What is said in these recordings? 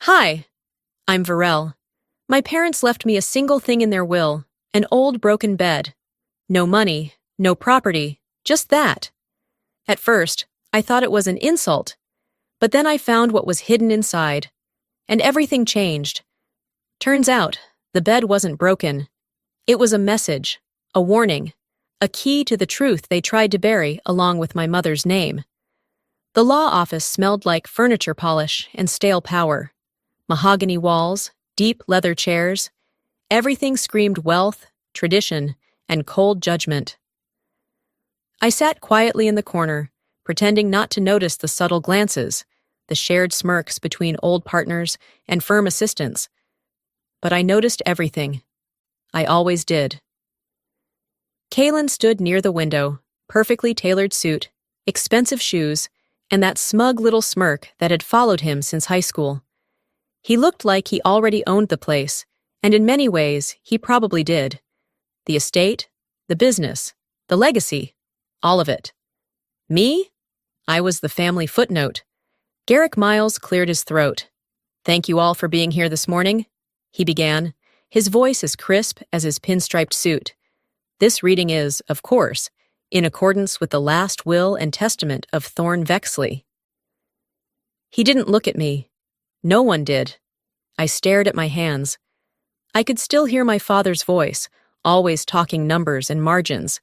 Hi, I'm Varel. My parents left me a single thing in their will, an old broken bed. No money, no property, just that. At first, I thought it was an insult, but then I found what was hidden inside, and everything changed. Turns out, the bed wasn't broken. It was a message, a warning, a key to the truth they tried to bury along with my mother's name. The law office smelled like furniture polish and stale power. Mahogany walls, deep leather chairs, everything screamed wealth, tradition, and cold judgment. I sat quietly in the corner, pretending not to notice the subtle glances, the shared smirks between old partners and firm assistants. But I noticed everything. I always did. Kaylin stood near the window, perfectly tailored suit, expensive shoes, and that smug little smirk that had followed him since high school. He looked like he already owned the place, and in many ways, he probably did. The estate, the business, the legacy, all of it. Me? I was the family footnote. Garrick Miles cleared his throat. "Thank you all for being here this morning," he began, his voice as crisp as his pinstriped suit. "This reading is, of course, in accordance with the last will and testament of Thorne Vexley." He didn't look at me. No one did. I stared at my hands. I could still hear my father's voice, always talking numbers and margins,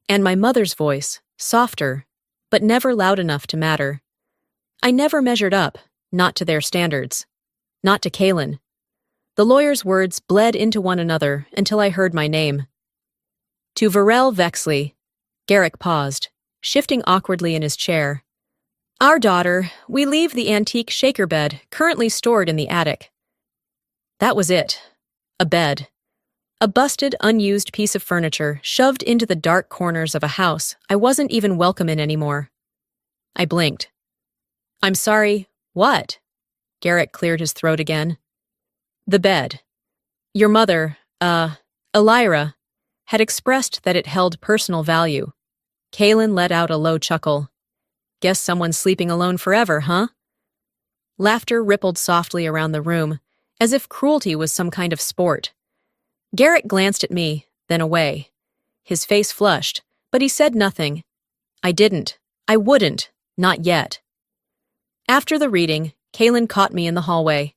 and my mother's voice, softer, but never loud enough to matter. I never measured up, not to their standards. Not to Kaylin. The lawyer's words bled into one another until I heard my name. To Varel Vexley. Garrick paused, shifting awkwardly in his chair. "Our daughter, we leave the antique shaker bed currently stored in the attic." That was it. A bed. A busted, unused piece of furniture shoved into the dark corners of a house I wasn't even welcome in anymore. I blinked. "I'm sorry, what?" Garrick cleared his throat again. "The bed. Your mother, Elira, had expressed that it held personal value." Kaylin let out a low chuckle. "Guess someone's sleeping alone forever, huh?" Laughter rippled softly around the room, as if cruelty was some kind of sport. Garrick glanced at me, then away. His face flushed, but he said nothing. I didn't. I wouldn't. Not yet. After the reading, Kaylin caught me in the hallway.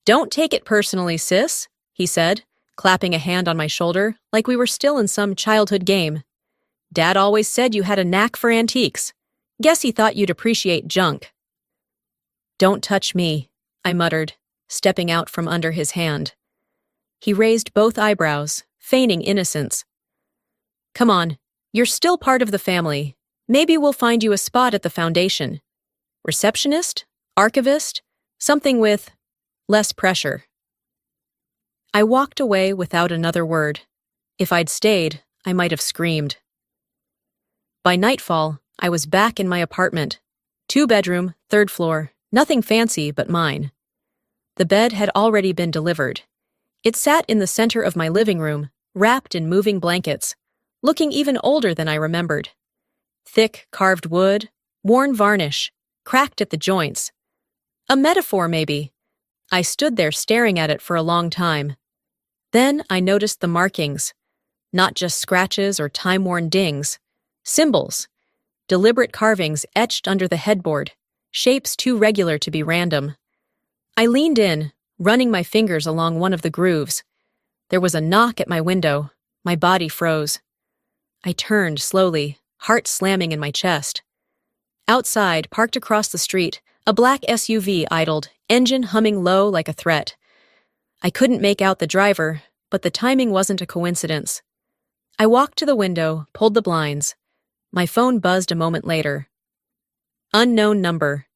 "Don't take it personally, sis," he said, clapping a hand on my shoulder like we were still in some childhood game. "Dad always said you had a knack for antiques. Guess he thought you'd appreciate junk." "Don't touch me," I muttered, stepping out from under his hand. He raised both eyebrows, feigning innocence. "Come on, you're still part of the family. Maybe we'll find you a spot at the foundation. Receptionist? Archivist? Something with less pressure." I walked away without another word. If I'd stayed, I might have screamed. By nightfall, I was back in my apartment. 2-bedroom, 3rd floor, nothing fancy but mine. The bed had already been delivered. It sat in the center of my living room, wrapped in moving blankets, looking even older than I remembered. Thick carved wood, worn varnish, cracked at the joints. A metaphor, maybe. I stood there staring at it for a long time. Then I noticed the markings. Not just scratches or time-worn dings. Symbols. Deliberate carvings etched under the headboard, shapes too regular to be random. I leaned in, running my fingers along one of the grooves. There was a knock at my window. My body froze. I turned slowly, heart slamming in my chest. Outside, parked across the street, a black SUV idled, engine humming low like a threat. I couldn't make out the driver, but the timing wasn't a coincidence. I walked to the window, pulled the blinds. My phone buzzed a moment later. Unknown number.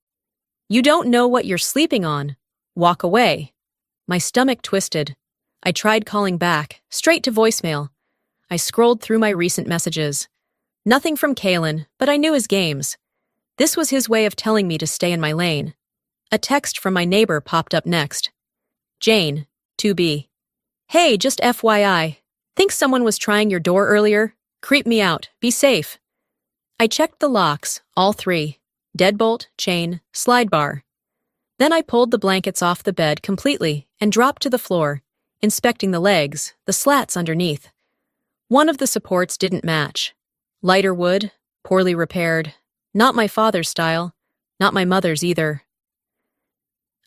"You don't know what you're sleeping on. Walk away." My stomach twisted. I tried calling back, straight to voicemail. I scrolled through my recent messages. Nothing from Kaylin, but I knew his games. This was his way of telling me to stay in my lane. A text from my neighbor popped up next. Jane, 2B. "Hey, just FYI. Think someone was trying your door earlier? Creep me out. Be safe." I checked the locks, all 3. Deadbolt, chain, slide bar. Then I pulled the blankets off the bed completely and dropped to the floor, inspecting the legs, the slats underneath. One of the supports didn't match. Lighter wood, poorly repaired, not my father's style, not my mother's either.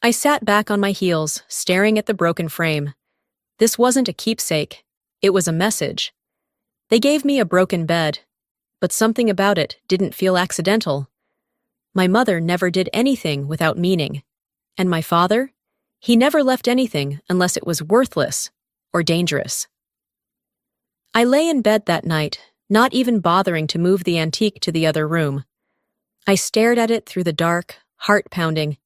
I sat back on my heels, staring at the broken frame. This wasn't a keepsake, it was a message. They gave me a broken bed, but something about it didn't feel accidental. My mother never did anything without meaning. And my father? He never left anything unless it was worthless or dangerous. I lay in bed that night, not even bothering to move the antique to the other room. I stared at it through the dark, heart pounding,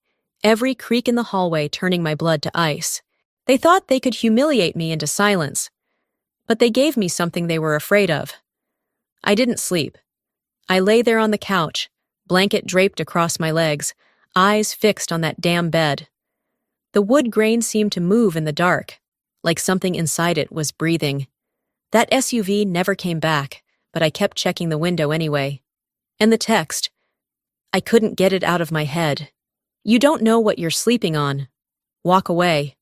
every creak in the hallway turning my blood to ice. They thought they could humiliate me into silence, but they gave me something they were afraid of. I didn't sleep. I lay there on the couch, blanket draped across my legs, eyes fixed on that damn bed. The wood grain seemed to move in the dark, like something inside it was breathing. That SUV never came back, but I kept checking the window anyway. And the text. I couldn't get it out of my head. You don't know what you're sleeping on. Walk away.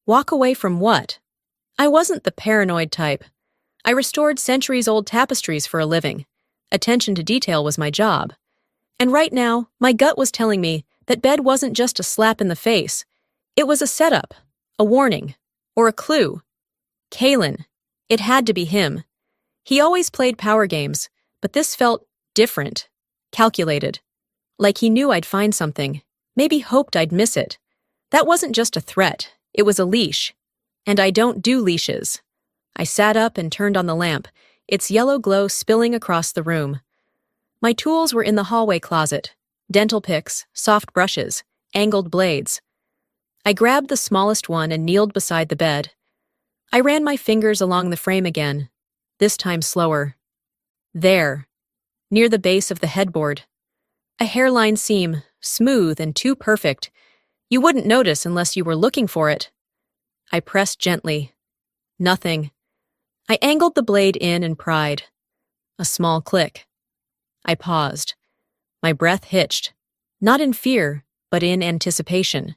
Walk away from what? I wasn't the paranoid type. I restored centuries-old tapestries for a living. Attention to detail was my job. And right now, my gut was telling me that bed wasn't just a slap in the face. It was a setup, a warning, or a clue. Kalen. It had to be him. He always played power games, but this felt different, calculated. Like he knew I'd find something, maybe hoped I'd miss it. That wasn't just a threat, it was a leash. And I don't do leashes. I sat up and turned on the lamp, its yellow glow spilling across the room. My tools were in the hallway closet. Dental picks, soft brushes, angled blades. I grabbed the smallest one and kneeled beside the bed. I ran my fingers along the frame again, this time slower. There, near the base of the headboard. A hairline seam, smooth and too perfect. You wouldn't notice unless you were looking for it. I pressed gently. Nothing. I angled the blade in and pried. A small click. I paused. My breath hitched, not in fear, but in anticipation.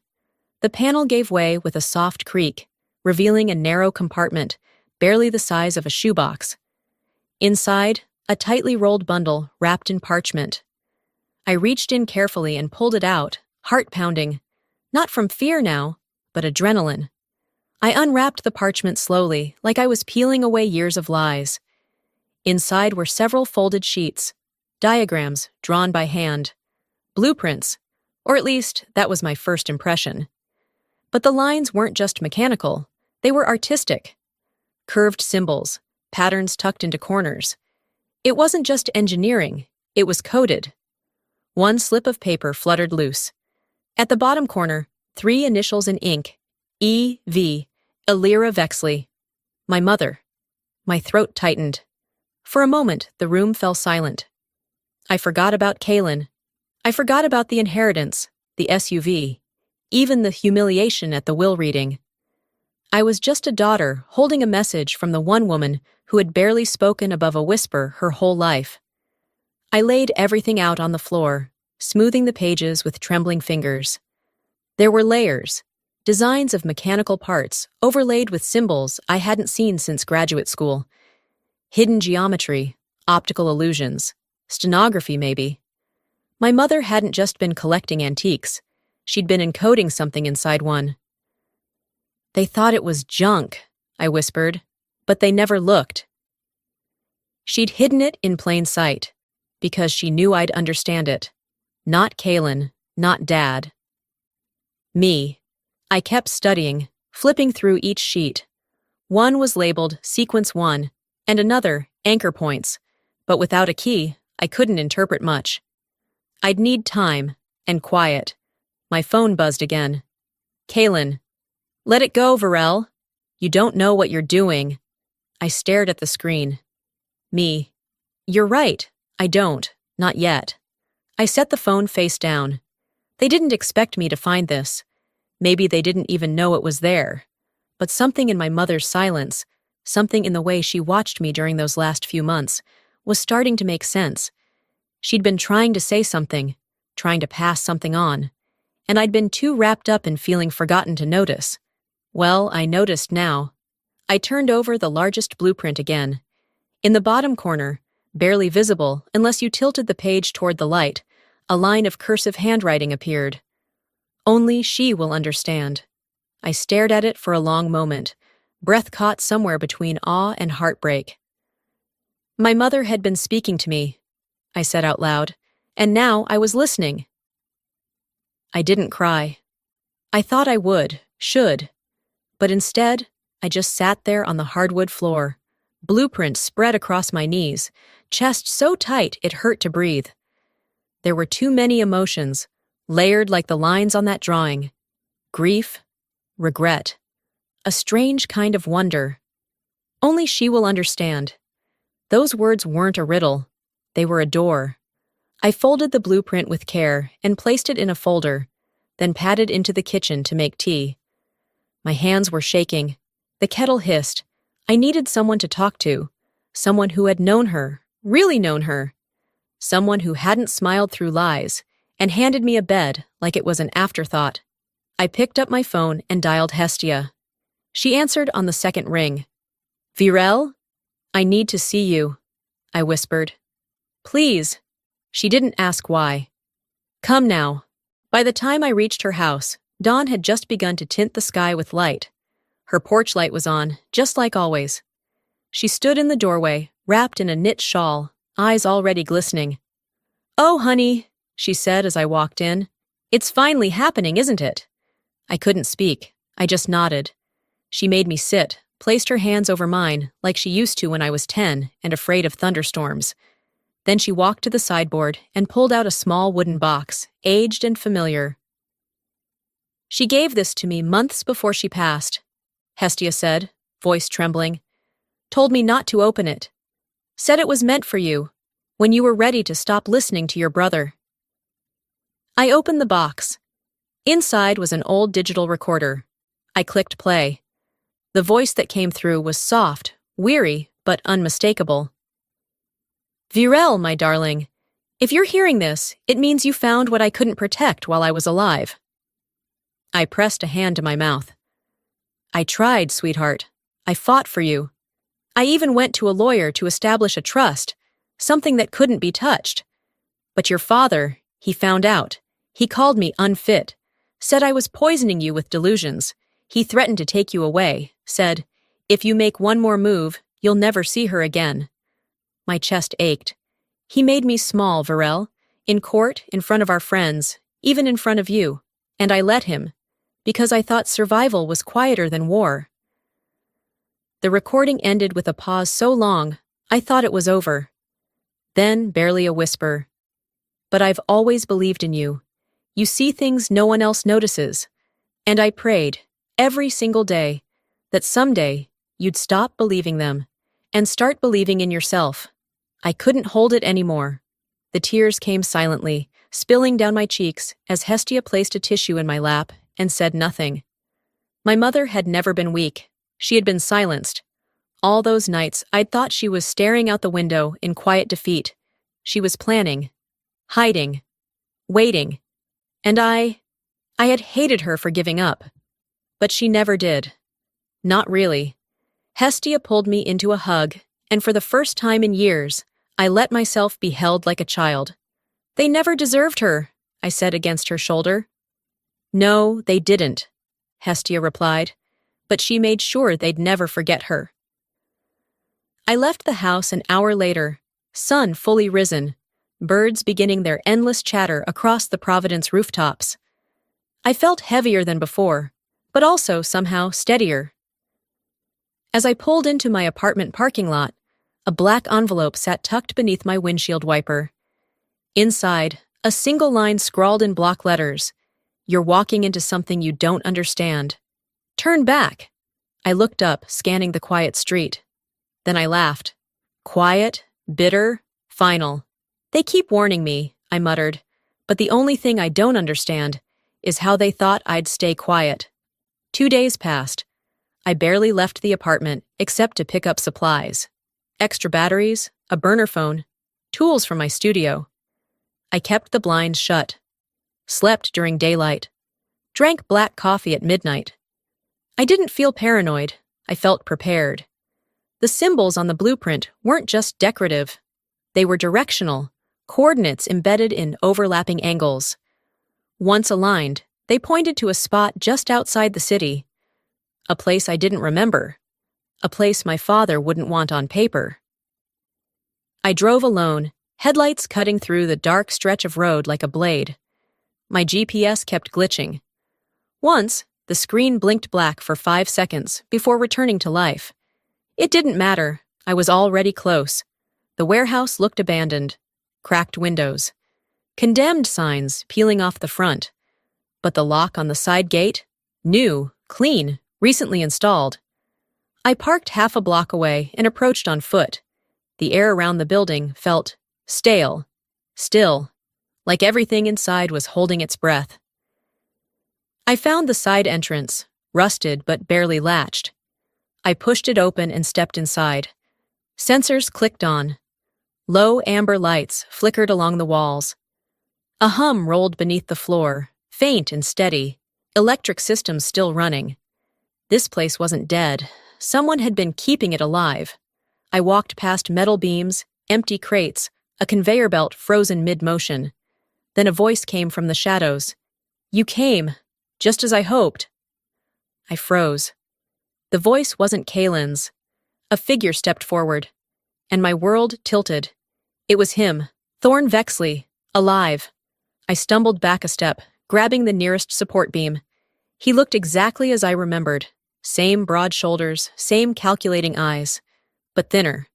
The panel gave way with a soft creak, revealing a narrow compartment, barely the size of a shoebox. Inside, a tightly rolled bundle wrapped in parchment. I reached in carefully and pulled it out, heart pounding, not from fear now, but adrenaline. I unwrapped the parchment slowly, like I was peeling away years of lies. Inside were several folded sheets, diagrams drawn by hand, blueprints, or at least that was my first impression. But the lines weren't just mechanical, they were artistic. Curved symbols, patterns tucked into corners. It wasn't just engineering, it was coded. One slip of paper fluttered loose. At the bottom corner, 3 initials in ink, E.V., Elira Vexley. My mother. My throat tightened. For a moment, the room fell silent. I forgot about Kalen. I forgot about the inheritance, the SUV, even the humiliation at the will reading. I was just a daughter holding a message from the one woman who had barely spoken above a whisper her whole life. I laid everything out on the floor, smoothing the pages with trembling fingers. There were layers, designs of mechanical parts overlaid with symbols I hadn't seen since graduate school. Hidden geometry, optical illusions, stenography maybe. My mother hadn't just been collecting antiques. She'd been encoding something inside one. They thought it was junk, I whispered, but they never looked. She'd hidden it in plain sight, because she knew I'd understand it. Not Kalen, not Dad. Me. I kept studying, flipping through each sheet. One was labeled Sequence 1, and another, Anchor Points, but without a key, I couldn't interpret much. I'd need time, and quiet. My phone buzzed again. Kalen. Let it go, Varel. You don't know what you're doing. I stared at the screen. Me. You're right. I don't. Not yet. I set the phone face down. They didn't expect me to find this. Maybe they didn't even know it was there. But something in my mother's silence, something in the way she watched me during those last few months, was starting to make sense. She'd been trying to say something, trying to pass something on. and I'd been too wrapped up in feeling forgotten to notice. Well, I noticed now. I turned over the largest blueprint again. In the bottom corner, barely visible unless you tilted the page toward the light, a line of cursive handwriting appeared. Only she will understand. I stared at it for a long moment, breath caught somewhere between awe and heartbreak. My mother had been speaking to me, I said out loud, and now I was listening. I didn't cry. I thought I should, but instead, I just sat there on the hardwood floor, blueprint spread across my knees, chest so tight it hurt to breathe. There were too many emotions, layered like the lines on that drawing. Grief, regret, a strange kind of wonder. Only she will understand. Those words weren't a riddle. They were a door. I folded the blueprint with care and placed it in a folder, then padded into the kitchen to make tea. My hands were shaking. The kettle hissed. I needed someone to talk to, someone who had known her, really known her, someone who hadn't smiled through lies and handed me a bed like it was an afterthought. I picked up my phone and dialed Hestia. She answered on the second ring. "Virel? I need to see you," I whispered. "Please." She didn't ask why. "Come now." By the time I reached her house, dawn had just begun to tint the sky with light. Her porch light was on, just like always. She stood in the doorway, wrapped in a knit shawl, eyes already glistening. "Oh, honey," she said as I walked in. "It's finally happening, isn't it?" I couldn't speak. I just nodded. She made me sit, placed her hands over mine, like she used to when I was 10 and afraid of thunderstorms. Then she walked to the sideboard and pulled out a small wooden box, aged and familiar. "She gave this to me months before she passed," Hestia said, voice trembling. "Told me not to open it. Said it was meant for you, when you were ready to stop listening to your brother." I opened the box. Inside was an old digital recorder. I clicked play. The voice that came through was soft, weary, but unmistakable. "Virel, my darling, if you're hearing this, it means you found what I couldn't protect while I was alive." I pressed a hand to my mouth. "I tried, sweetheart. I fought for you. I even went to a lawyer to establish a trust, something that couldn't be touched. But your father, he found out. He called me unfit, said I was poisoning you with delusions. He threatened to take you away, said, if you make one more move, you'll never see her again." My chest ached. He made me small, Virel, in court, in front of our friends, even in front of you, and I let him, because I thought survival was quieter than war. The recording ended with a pause so long, I thought it was over. Then, barely a whisper. "But I've always believed in you. You see things no one else notices. And I prayed, every single day, that someday you'd stop believing them and start believing in yourself." I couldn't hold it anymore. The tears came silently, spilling down my cheeks as Hestia placed a tissue in my lap and said nothing. My mother had never been weak. She had been silenced. All those nights, I'd thought she was staring out the window in quiet defeat. She was planning, hiding, waiting. And I had hated her for giving up. But she never did. Not really. Hestia pulled me into a hug, and for the first time in years, I let myself be held like a child. "They never deserved her," I said against her shoulder. "No, they didn't," Hestia replied, but she made sure they'd never forget her. I left the house an hour later, sun fully risen, birds beginning their endless chatter across the Providence rooftops. I felt heavier than before, but also somehow steadier. As I pulled into my apartment parking lot, a black envelope sat tucked beneath my windshield wiper. Inside, a single line scrawled in block letters. "You're walking into something you don't understand. Turn back." I looked up, scanning the quiet street. Then I laughed. "Quiet, bitter, final. They keep warning me," I muttered, "but the only thing I don't understand is how they thought I'd stay quiet." 2 days passed. I barely left the apartment except to pick up supplies. Extra batteries, a burner phone, tools from my studio. I kept the blinds shut. Slept during daylight. drank black coffee at midnight. I didn't feel paranoid. I felt prepared. The symbols on the blueprint weren't just decorative. They were directional, coordinates embedded in overlapping angles. Once aligned, they pointed to a spot just outside the city. A place I didn't remember. A place my father wouldn't want on paper. I drove alone, headlights cutting through the dark stretch of road like a blade. My GPS kept glitching. Once, the screen blinked black for 5 seconds before returning to life. It didn't matter. I was already close. The warehouse looked abandoned. Cracked windows. Condemned signs peeling off the front. But the lock on the side gate? New, clean, recently installed. I parked half a block away and approached on foot. The air around the building felt stale, still, like everything inside was holding its breath. I found the side entrance, rusted but barely latched. I pushed it open and stepped inside. Sensors clicked on. Low amber lights flickered along the walls. A hum rolled beneath the floor, faint and steady, electric systems still running. This place wasn't dead. Someone had been keeping it alive. I walked past metal beams, empty crates, a conveyor belt frozen mid-motion. Then a voice came from the shadows. "You came, just as I hoped." I froze. The voice wasn't Kaylin's. A figure stepped forward, and my world tilted. It was him, Thorn Vexley, alive. I stumbled back a step, grabbing the nearest support beam. He looked exactly as I remembered. Same broad shoulders, same calculating eyes, but thinner,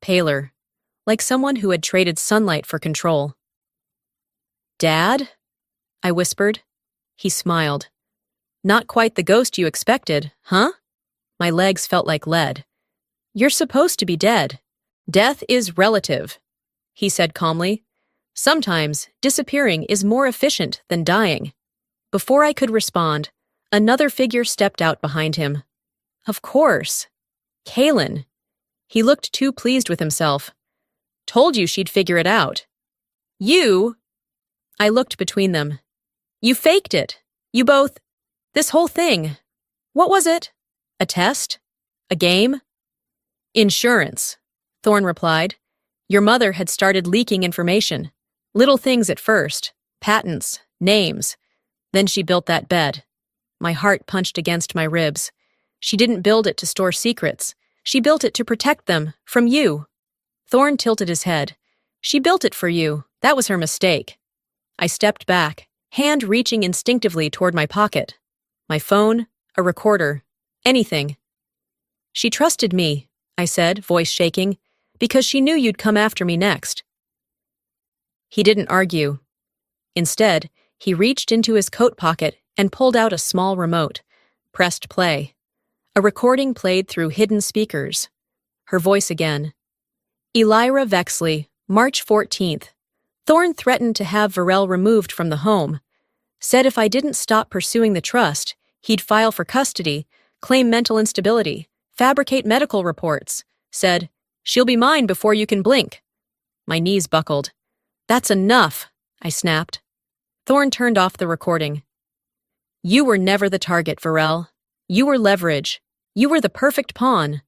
paler, like someone who had traded sunlight for control. "Dad?" I whispered. He smiled. "Not quite the ghost you expected, huh?" My legs felt like lead. "You're supposed to be dead. Death is relative," he said calmly. "Sometimes disappearing is more efficient than dying." Before I could respond, another figure stepped out behind him. Of course. Kaylin. He looked too pleased with himself. "Told you she'd figure it out." "You?" I looked between them. "You faked it. You both. This whole thing. What was it? A test? A game?" "Insurance," Thorn replied. "Your mother had started leaking information. Little things at first. Patents. Names. Then she built that bed." My heart punched against my ribs. She didn't build it to store secrets. She built it to protect them, from you. Thorn tilted his head. "She built it for you. That was her mistake." I stepped back, hand reaching instinctively toward my pocket. My phone, a recorder, anything. "She trusted me," I said, voice shaking, "because she knew you'd come after me next." He didn't argue. Instead, he reached into his coat pocket and pulled out a small remote, pressed play. A recording played through hidden speakers. Her voice again. "Elira Vexley, March 14th. Thorn threatened to have Varel removed from the home. Said if I didn't stop pursuing the trust, he'd file for custody, claim mental instability, fabricate medical reports. Said, 'She'll be mine before you can blink.'" My knees buckled. "That's enough," I snapped. Thorn turned off the recording. "You were never the target, Varel. You were leverage. You were the perfect pawn."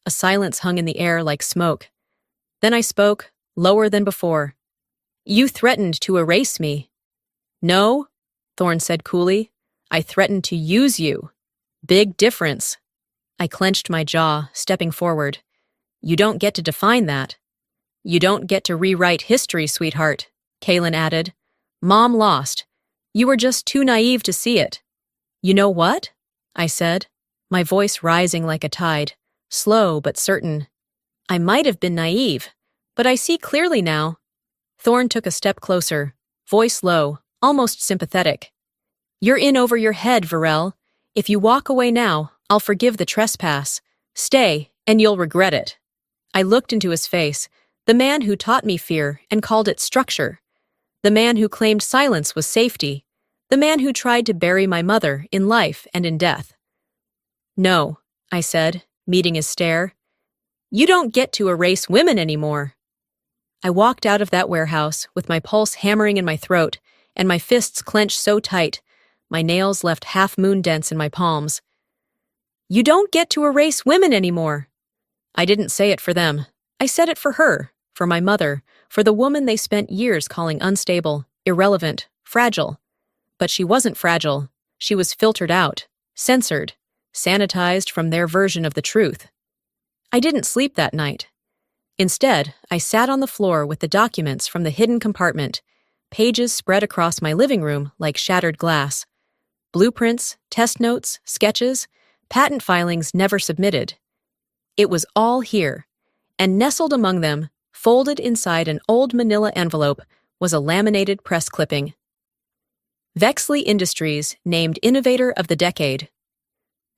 A silence hung in the air like smoke. Then I spoke, lower than before. "You threatened to erase me." "No," Thorn said coolly. "I threatened to use you. Big difference." I clenched my jaw, stepping forward. "You don't get to define that." "You don't get to rewrite history, sweetheart," Kaylin added. "Mom lost. You were just too naive to see it." "You know what?" I said, my voice rising like a tide, slow but certain. "I might have been naive, but I see clearly now." Thorn took a step closer, voice low, almost sympathetic. "You're in over your head, Varel. If you walk away now, I'll forgive the trespass. Stay, and you'll regret it." I looked into his face, the man who taught me fear and called it structure. The man who claimed silence was safety. The man who tried to bury my mother in life and in death. "No," I said, meeting his stare. "You don't get to erase women anymore." I walked out of that warehouse with my pulse hammering in my throat and my fists clenched so tight, My nails left half-moon dents in my palms. "You don't get to erase women anymore." I didn't say it for them. I said it for her, for my mother, for the woman they spent years calling unstable, irrelevant, fragile. But she wasn't fragile. She was filtered out, censored, sanitized from their version of the truth. I didn't sleep that night. Instead, I sat on the floor with the documents from the hidden compartment, pages spread across my living room like shattered glass. Blueprints, test notes, sketches, patent filings never submitted. It was all here, and nestled among them, folded inside an old manila envelope, was a laminated press clipping. Vexley Industries named Innovator of the Decade.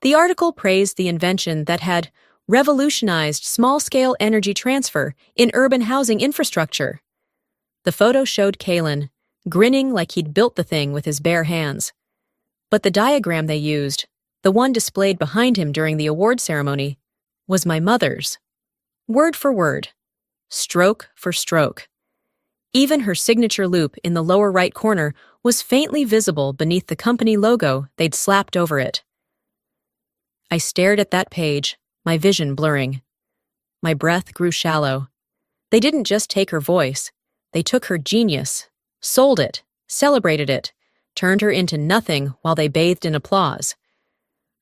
The article praised the invention that had revolutionized small-scale energy transfer in urban housing infrastructure. The photo showed Kalen, grinning like he'd built the thing with his bare hands. But the diagram they used, the one displayed behind him during the award ceremony, was my mother's. Word for word, stroke for stroke. Even her signature loop in the lower right corner was faintly visible beneath the company logo they'd slapped over it. I stared at that page, my vision blurring. My breath grew shallow. They didn't just take her voice. They took her genius, sold it, celebrated it, turned her into nothing while they bathed in applause.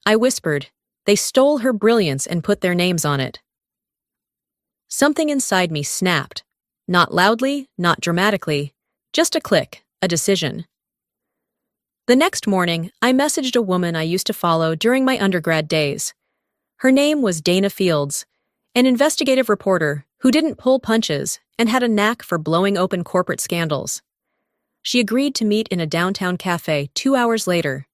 I whispered, they stole her brilliance and put their names on it. Something inside me snapped. Not loudly, not dramatically, just a click, a decision. The next morning, I messaged a woman I used to follow during my undergrad days. Her name was Dana Fields, an investigative reporter who didn't pull punches and had a knack for blowing open corporate scandals. She agreed to meet in a downtown cafe 2 hours later.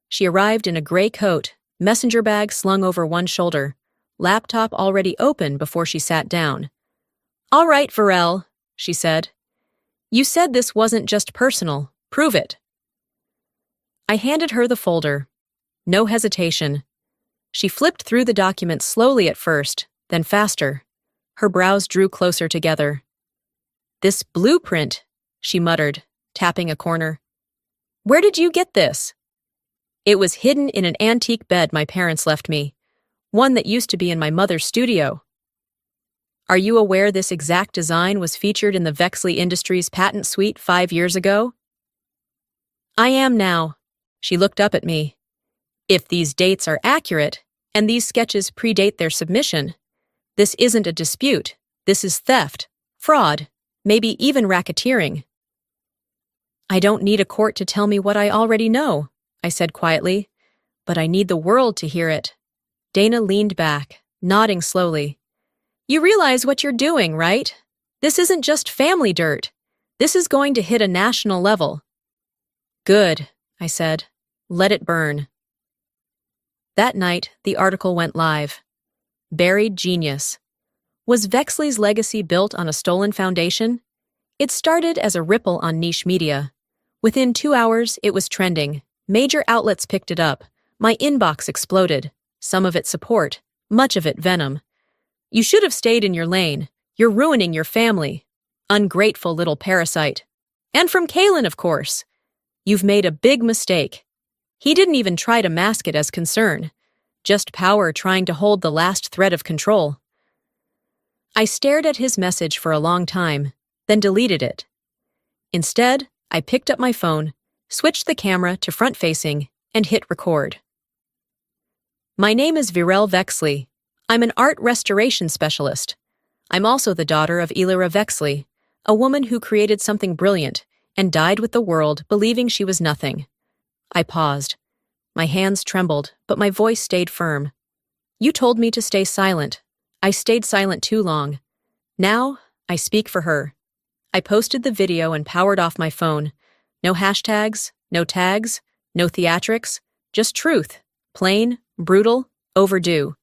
She arrived in a gray coat, messenger bag slung over one shoulder, laptop already open before she sat down. "All right, Varel," she said. "You said this wasn't just personal. Prove it." I handed her the folder. No hesitation. She flipped through the document slowly at first, then faster. Her brows drew closer together. "This blueprint," she muttered, tapping a corner. "Where did you get this?" "It was hidden in an antique bed my parents left me, one that used to be in my mother's studio." "Are you aware this exact design was featured in the Vexley Industries patent suite 5 years ago?" "I am now." She looked up at me. "If these dates are accurate, and these sketches predate their submission, this isn't a dispute. This is theft, fraud, maybe even racketeering." "I don't need a court to tell me what I already know," I said quietly, "but I need the world to hear it." Dana leaned back, nodding slowly. "You realize what you're doing, right? This isn't just family dirt. This is going to hit a national level." "Good," I said. "Let it burn." That night, the article went live. Buried genius. Was Vexley's legacy built on a stolen foundation? It started as a ripple on niche media. Within 2 hours, it was trending. Major outlets picked it up. My inbox exploded. Some of it support, much of it venom. "You should have stayed in your lane. You're ruining your family. Ungrateful little parasite." And from Kalen, of course. "You've made a big mistake." He didn't even try to mask it as concern. Just power trying to hold the last thread of control. I stared at his message for a long time, then deleted it. Instead, I picked up my phone, switched the camera to front-facing, and hit record. "My name is Virel Vexley. I'm an art restoration specialist. I'm also the daughter of Ilira Vexley, a woman who created something brilliant and died with the world believing she was nothing." I paused. My hands trembled, but my voice stayed firm. "You told me to stay silent. I stayed silent too long. Now, I speak for her." I posted the video and powered off my phone. No hashtags, no tags, no theatrics, just truth. Plain, brutal, overdue.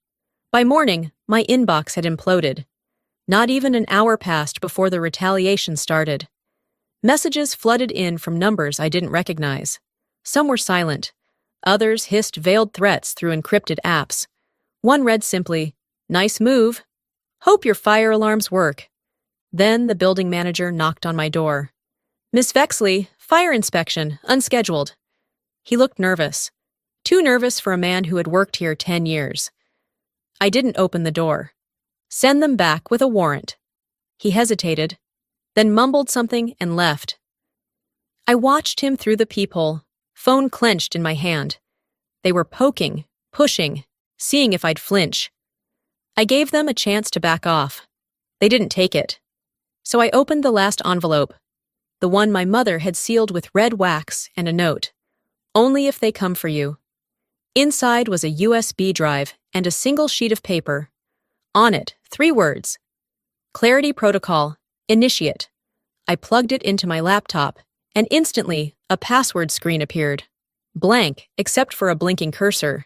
By morning, my inbox had imploded. Not even an hour passed before the retaliation started. Messages flooded in from numbers I didn't recognize. Some were silent. Others hissed veiled threats through encrypted apps. One read simply, "Nice move. Hope your fire alarms work." Then the building manager knocked on my door. "Miss Vexley, fire inspection, unscheduled." He looked nervous. Too nervous for a man who had worked here 10 years. I didn't open the door. Send them back with a warrant. He hesitated, then mumbled something and left. I watched him through the peephole, phone clenched in my hand. They were poking, pushing, seeing if I'd flinch. I gave them a chance to back off. They didn't take it. So I opened the last envelope, the one my mother had sealed with red wax and a note. Only if they come for you. Inside was a USB drive and a single sheet of paper. On it, 3 words. Clarity Protocol, Initiate. I plugged it into my laptop, and instantly, a password screen appeared. Blank, except for a blinking cursor.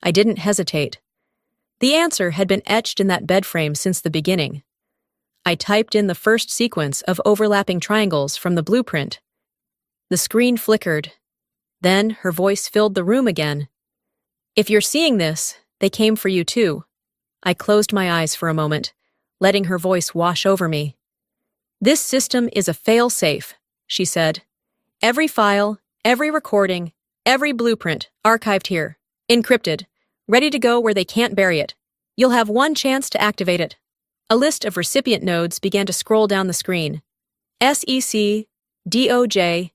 I didn't hesitate. The answer had been etched in that bed frame since the beginning. I typed in the first sequence of overlapping triangles from the blueprint. The screen flickered. Then her voice filled the room again. If you're seeing this, they came for you too. I closed my eyes for a moment, letting her voice wash over me. This system is a fail-safe, she said. Every file, every recording, every blueprint archived here, encrypted, ready to go where they can't bury it. You'll have one chance to activate it. A list of recipient nodes began to scroll down the screen. SEC, DOJ,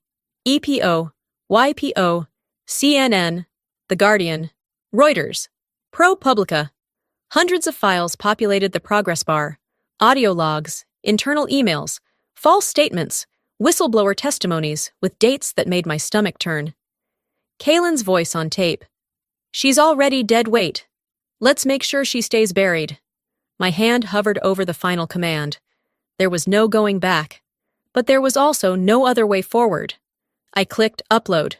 EPO, YPO, CNN, The Guardian, Reuters, ProPublica. Hundreds of files populated the progress bar, audio logs, internal emails, false statements, whistleblower testimonies with dates that made my stomach turn. Kaylin's voice on tape. She's already dead weight. Let's make sure she stays buried. My hand hovered over the final command. There was no going back, but there was also no other way forward. I clicked Upload.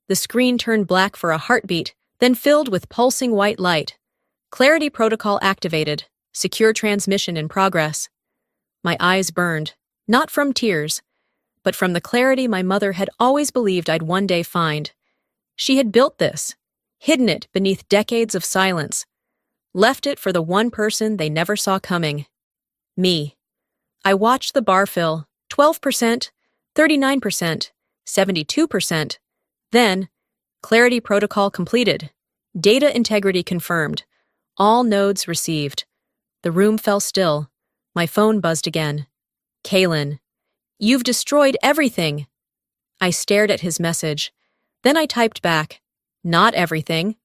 The screen turned black for a heartbeat, then filled with pulsing white light. Clarity Protocol activated. Secure transmission in progress. My eyes burned, not from tears, but from the clarity my mother had always believed I'd one day find. She had built this, hidden it beneath decades of silence, left it for the one person they never saw coming. Me. I watched the bar fill, 12%, 39%, 72%. Then, Clarity Protocol completed. Data integrity confirmed. All nodes received. The room fell still. My phone buzzed again. Kaylin, you've destroyed everything. I stared at his message. Then I typed back, not everything.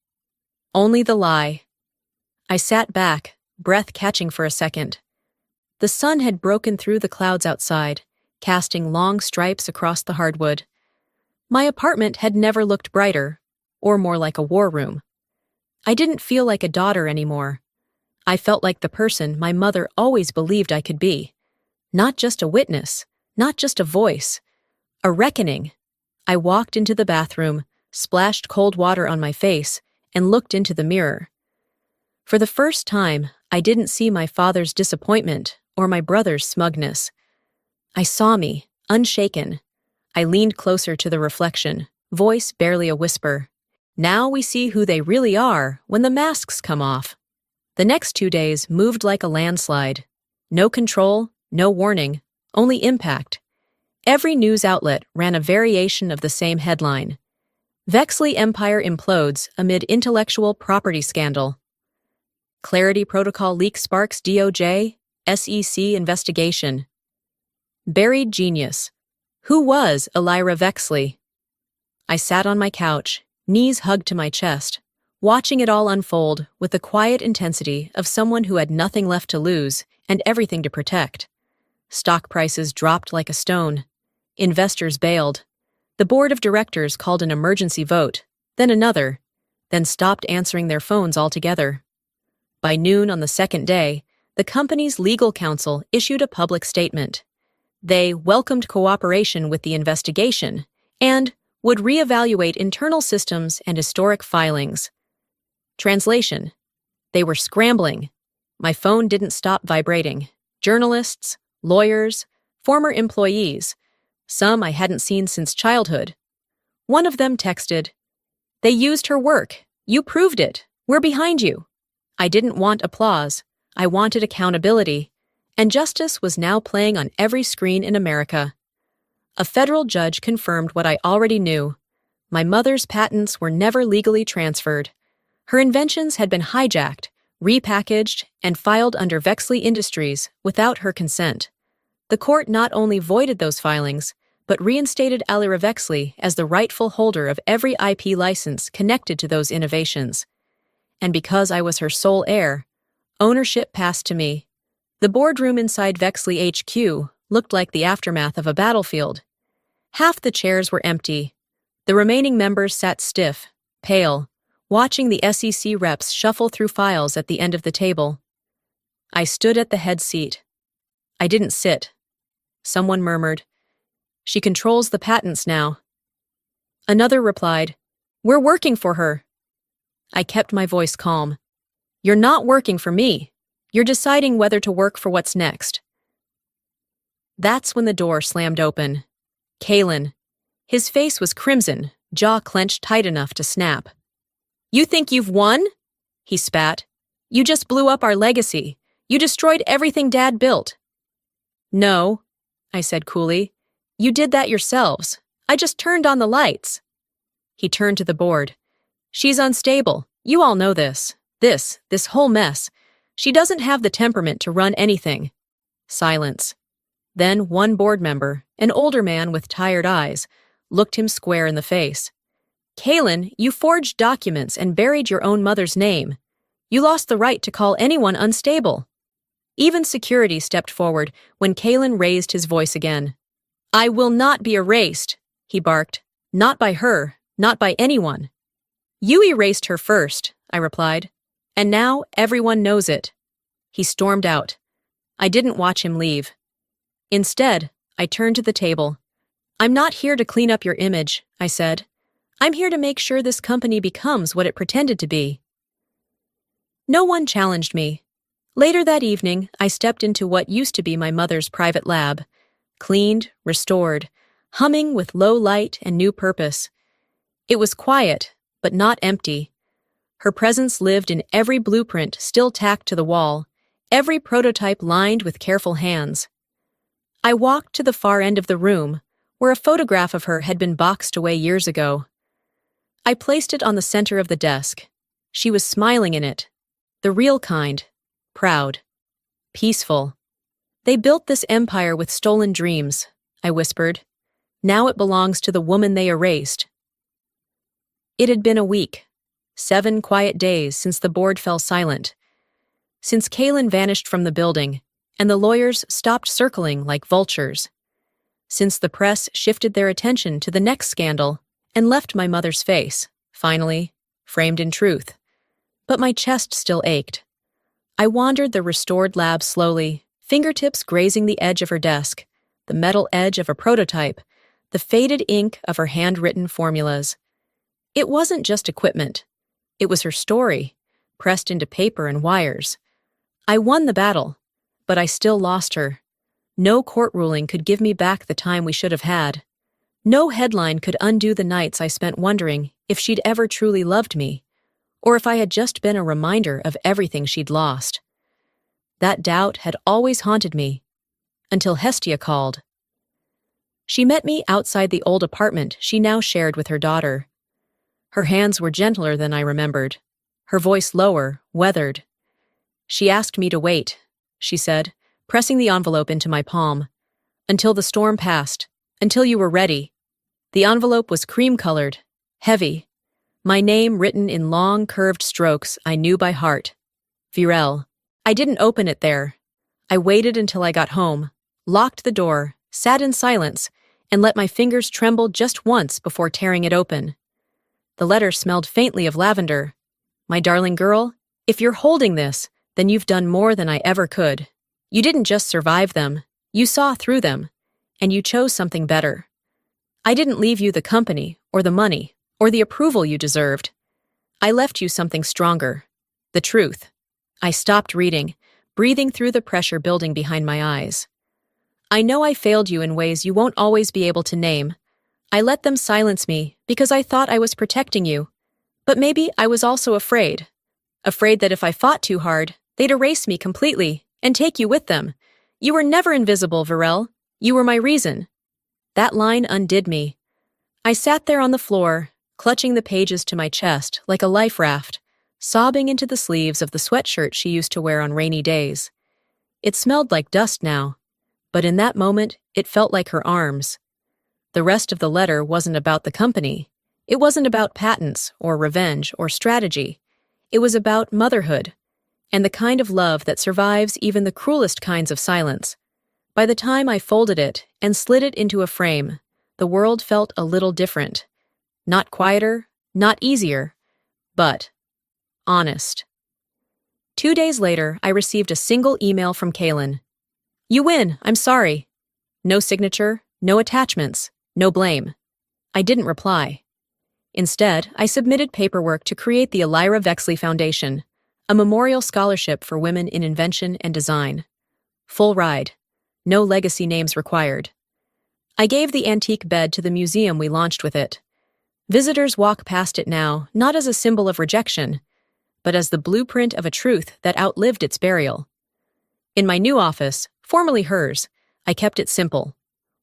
Only the lie. I sat back, breath catching for a second. The sun had broken through the clouds outside, casting long stripes across the hardwood. My apartment had never looked brighter, or more like a war room. I didn't feel like a daughter anymore. I felt like the person my mother always believed I could be. Not just a witness, not just a voice. A reckoning. I walked into the bathroom, splashed cold water on my face, and looked into the mirror. For the first time, I didn't see my father's disappointment or my brother's smugness. I saw me, unshaken. I leaned closer to the reflection, voice barely a whisper. Now we see who they really are when the masks come off. The next 2 days moved like a landslide. No control, no warning, only impact. Every news outlet ran a variation of the same headline. Vexley Empire implodes amid intellectual property scandal. Clarity Protocol leak sparks DOJ, SEC investigation. Buried genius. Who was Elira Vexley? I sat on my couch, knees hugged to my chest, watching it all unfold with the quiet intensity of someone who had nothing left to lose and everything to protect. Stock prices dropped like a stone. Investors bailed. The board of directors called an emergency vote, then another, then stopped answering their phones altogether. By noon on the second day, the company's legal counsel issued a public statement. They welcomed cooperation with the investigation and would reevaluate internal systems and historic filings. Translation. They were scrambling. My phone didn't stop vibrating. Journalists, lawyers, former employees, some I hadn't seen since childhood. One of them texted, "They used her work. You proved it. We're behind you." I didn't want applause. I wanted accountability. And justice was now playing on every screen in America. A federal judge confirmed what I already knew. My mother's patents were never legally transferred. Her inventions had been hijacked, repackaged, and filed under Vexley Industries without her consent. The court not only voided those filings, but reinstated Alira Vexley as the rightful holder of every IP license connected to those innovations. And because I was her sole heir, ownership passed to me. The boardroom inside Vexley HQ looked like the aftermath of a battlefield. Half the chairs were empty. The remaining members sat stiff, pale, watching the SEC reps shuffle through files at the end of the table. I stood at the head seat. I didn't sit. Someone murmured, "She controls the patents now." Another replied, "We're working for her." I kept my voice calm. "You're not working for me. You're deciding whether to work for what's next." That's when the door slammed open. Kalen. His face was crimson, jaw clenched tight enough to snap. "You think you've won?" he spat. "You just blew up our legacy. You destroyed everything Dad built." "No," I said coolly. "You did that yourselves. I just turned on the lights." He turned to the board. "She's unstable. You all know this. This whole mess. She doesn't have the temperament to run anything." Silence. Then one board member, an older man with tired eyes, looked him square in the face. "Kalen, you forged documents and buried your own mother's name. You lost the right to call anyone unstable." Even security stepped forward when Kalen raised his voice again. "I will not be erased," he barked. "Not by her, not by anyone." "You erased her first," I replied. "And now everyone knows it." He stormed out. I didn't watch him leave. Instead, I turned to the table. "I'm not here to clean up your image," I said. "I'm here to make sure this company becomes what it pretended to be." No one challenged me. Later that evening, I stepped into what used to be my mother's private lab, cleaned, restored, humming with low light and new purpose. It was quiet, but not empty. Her presence lived in every blueprint still tacked to the wall, every prototype lined with careful hands. I walked to the far end of the room, where a photograph of her had been boxed away years ago. I placed it on the center of the desk. She was smiling in it, the real kind, proud, peaceful. "They built this empire with stolen dreams," I whispered. "Now it belongs to the woman they erased." It had been a week, 7 quiet days since the board fell silent, since Kalen vanished from the building and the lawyers stopped circling like vultures, since the press shifted their attention to the next scandal and left my mother's face, finally, framed in truth. But my chest still ached. I wandered the restored lab slowly, fingertips grazing the edge of her desk, the metal edge of a prototype, the faded ink of her handwritten formulas. It wasn't just equipment. It was her story, pressed into paper and wires. I won the battle, but I still lost her. No court ruling could give me back the time we should have had. No headline could undo the nights I spent wondering if she'd ever truly loved me, or if I had just been a reminder of everything she'd lost. That doubt had always haunted me, until Hestia called. She met me outside the old apartment she now shared with her daughter. Her hands were gentler than I remembered, her voice lower, weathered. "She asked me to wait," she said, pressing the envelope into my palm. "Until the storm passed, until you were ready." The envelope was cream-colored, heavy. My name written in long, curved strokes I knew by heart. Virel. I didn't open it there. I waited until I got home, locked the door, sat in silence, and let my fingers tremble just once before tearing it open. The letter smelled faintly of lavender. "My darling girl, if you're holding this, then you've done more than I ever could. You didn't just survive them, you saw through them, and you chose something better. I didn't leave you the company, or the money, or the approval you deserved. I left you something stronger. The truth." I stopped reading, breathing through the pressure building behind my eyes. "I know I failed you in ways you won't always be able to name. I let them silence me because I thought I was protecting you. But maybe I was also afraid. Afraid that if I fought too hard, they'd erase me completely and take you with them. You were never invisible, Virel. You were my reason." That line undid me. I sat there on the floor, clutching the pages to my chest like a life raft, sobbing into the sleeves of the sweatshirt she used to wear on rainy days. It smelled like dust now, but in that moment, it felt like her arms. The rest of the letter wasn't about the company. It wasn't about patents or revenge or strategy. It was about motherhood and the kind of love that survives even the cruelest kinds of silence. By the time I folded it and slid it into a frame, the world felt a little different. Not quieter, not easier, but honest. 2 days later, I received a single email from Kaylin. "You win, I'm sorry." No signature, no attachments, no blame. I didn't reply. Instead, I submitted paperwork to create the Elira Vexley Foundation, a memorial scholarship for women in invention and design. Full ride. No legacy names required. I gave the antique bed to the museum we launched with it. Visitors walk past it now, not as a symbol of rejection, but as the blueprint of a truth that outlived its burial. In my new office, formerly hers, I kept it simple.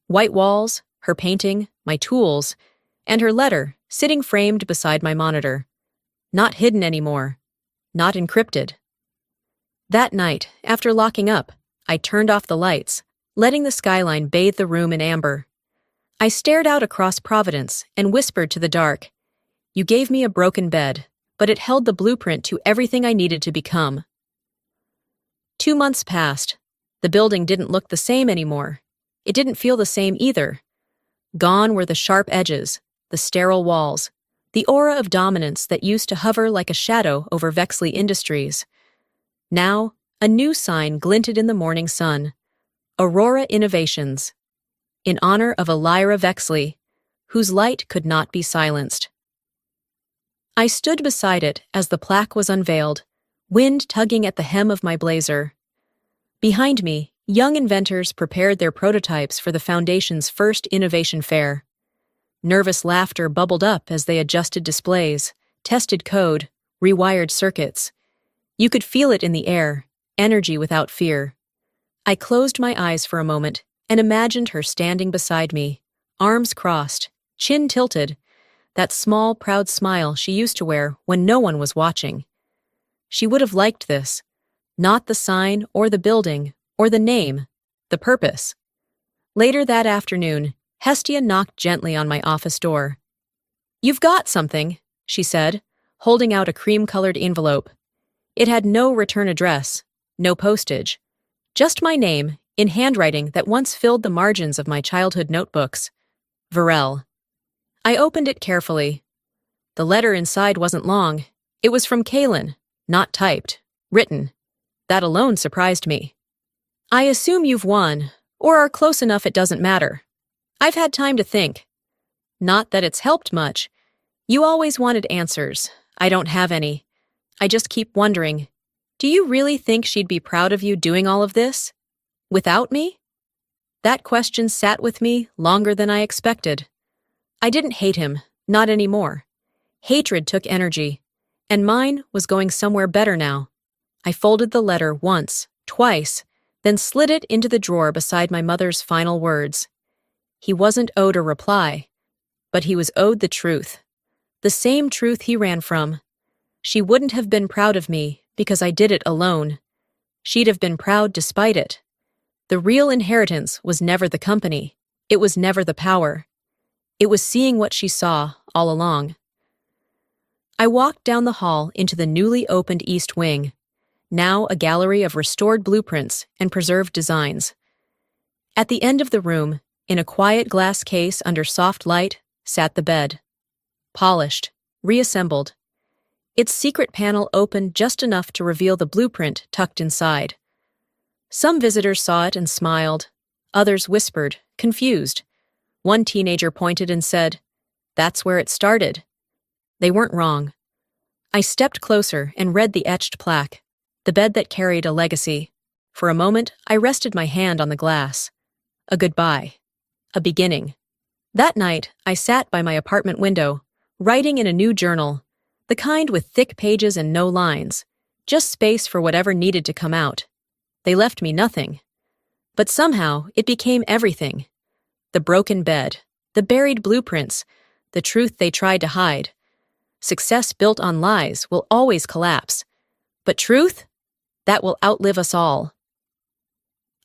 White walls, her painting, my tools, and her letter sitting framed beside my monitor. Not hidden anymore. Not encrypted. That night, after locking up, I turned off the lights, letting the skyline bathe the room in amber. I stared out across Providence and whispered to the dark, "You gave me a broken bed, but it held the blueprint to everything I needed to become." 2 months passed. The building didn't look the same anymore. It didn't feel the same either. Gone were the sharp edges, the sterile walls, the aura of dominance that used to hover like a shadow over Vexley Industries. Now, a new sign glinted in the morning sun. Aurora Innovations. In honor of Elira Vexley, whose light could not be silenced. I stood beside it as the plaque was unveiled, wind tugging at the hem of my blazer. Behind me, young inventors prepared their prototypes for the Foundation's first innovation fair. Nervous laughter bubbled up as they adjusted displays, tested code, rewired circuits. You could feel it in the air, energy without fear. I closed my eyes for a moment and imagined her standing beside me, arms crossed, chin tilted, that small, proud smile she used to wear when no one was watching. She would have liked this. Not the sign or the building or the name, the purpose. Later that afternoon, Hestia knocked gently on my office door. "You've got something," she said, holding out a cream-colored envelope. It had no return address, no postage, just my name in handwriting that once filled the margins of my childhood notebooks. Varel. I opened it carefully. The letter inside wasn't long. It was from Kaylin, not typed, written. That alone surprised me. "I assume you've won, or are close enough it doesn't matter. I've had time to think. Not that it's helped much. You always wanted answers. I don't have any. I just keep wondering, do you really think she'd be proud of you doing all of this? Without me?" That question sat with me longer than I expected. I didn't hate him, not anymore. Hatred took energy, and mine was going somewhere better now. I folded the letter once, twice, then slid it into the drawer beside my mother's final words. He wasn't owed a reply, but he was owed the truth. The same truth he ran from. She wouldn't have been proud of me because I did it alone. She'd have been proud despite it. The real inheritance was never the company. It was never the power. It was seeing what she saw all along. I walked down the hall into the newly opened East Wing, now a gallery of restored blueprints and preserved designs. At the end of the room, in a quiet glass case under soft light, sat the bed. Polished, reassembled. Its secret panel opened just enough to reveal the blueprint tucked inside. Some visitors saw it and smiled. Others whispered, confused. One teenager pointed and said, "That's where it started." They weren't wrong. I stepped closer and read the etched plaque, the bed that carried a legacy. For a moment, I rested my hand on the glass. A goodbye. A beginning. That night, I sat by my apartment window, writing in a new journal, the kind with thick pages and no lines, just space for whatever needed to come out. They left me nothing. But somehow, it became everything. The broken bed, the buried blueprints, the truth they tried to hide. Success built on lies will always collapse. But truth? That will outlive us all.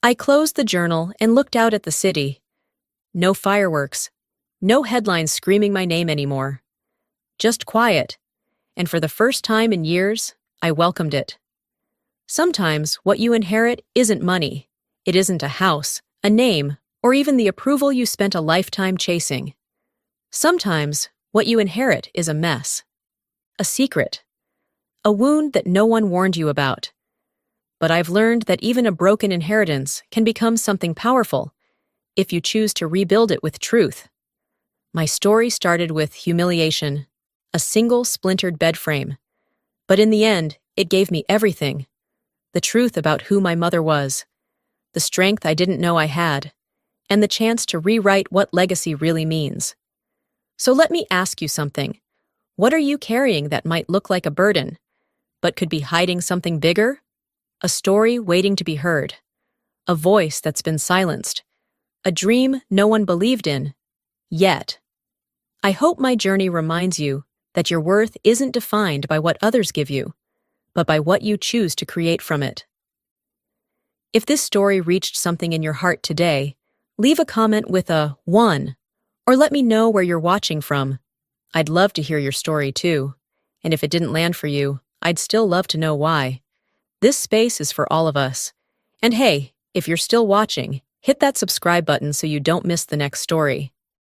I closed the journal and looked out at the city. No fireworks. No headlines screaming my name anymore. Just quiet. And for the first time in years, I welcomed it. Sometimes what you inherit isn't money. It isn't a house, a name, or even the approval you spent a lifetime chasing. Sometimes what you inherit is a mess. A secret. A wound that no one warned you about. But I've learned that even a broken inheritance can become something powerful if you choose to rebuild it with truth. My story started with humiliation, a single splintered bed frame. But in the end, it gave me everything. The truth about who my mother was, the strength I didn't know I had, and the chance to rewrite what legacy really means. So let me ask you something. What are you carrying that might look like a burden, but could be hiding something bigger? A story waiting to be heard. A voice that's been silenced. A dream no one believed in. Yet. I hope my journey reminds you that your worth isn't defined by what others give you, but by what you choose to create from it. If this story reached something in your heart today, leave a comment with a 1, or let me know where you're watching from. I'd love to hear your story too, and if it didn't land for you, I'd still love to know why. This space is for all of us. And hey, if you're still watching, hit that subscribe button so you don't miss the next story.